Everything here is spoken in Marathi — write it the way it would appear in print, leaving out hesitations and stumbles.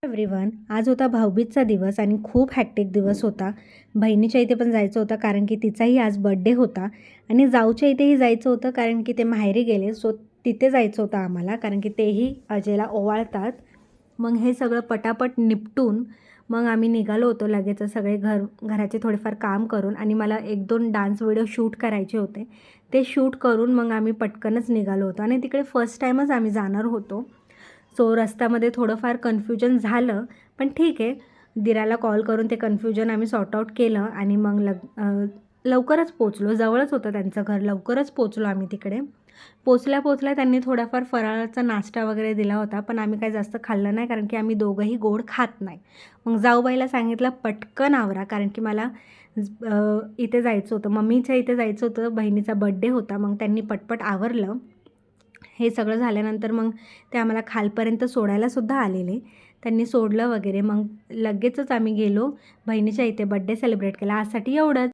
एव्हरीवन, आज होता भाऊबीजचा दिवस आणि खूप हॅक्टिक दिवस होता. बहिणीच्या इथे पण जायचं होतं कारण की तिचाही आज बर्थडे होता आणि जाऊच्या इथेही जायचं होतं कारण की ते माहेरी गेले. सो तिथे जायचं होतं आम्हाला कारण की तेही अजयला ओवाळतात. मग हे सगळं पटापट निपटून मग आम्ही निघालो होतो लगेचच सगळे घराचे थोडेफार काम करून आणि मला 1-2 डान्स व्हिडिओ शूट करायचे होते. ते शूट करून मग आम्ही पटकनच निघालो होतो आणि तिकडे फर्स्ट टाईमच आम्ही जाणार होतो. सो रस्त्यामध्ये थोडंफार कन्फ्युजन झालं, पण ठीक आहे. दिराला कॉल करून ते कन्फ्युजन आम्ही सॉर्ट आउट केलं आणि मग लवकरच पोहोचलो. जवळच होतं त्यांचं घर. लवकरच पोहोचलो आम्ही तिकडे. पोहोचल्या त्यांनी थोडाफार फराळाचा नाश्ता वगैरे दिला होता, पण आम्ही काही जास्त खाल्लं नाही कारण की आम्ही दोघंही गोड खात नाही. मग जाऊबाईला सांगितलं, "पटकन आवरा," कारण की मला इथे जायचं होतं, मम्मीच्या इथे जायचं होतं. बहिणीचा बर्थडे होता. मग त्यांनी पटपट आवरलं. हे सगळं झाल्यानंतर मग ते आम्हाला खालपर्यंत सोडायलासुद्धा आलेले. त्यांनी सोडलं वगैरे. मग लगेचच आम्ही गेलो बहिणीच्या इथे बर्थडे सेलिब्रेट केला. आजसाठी एवढंच.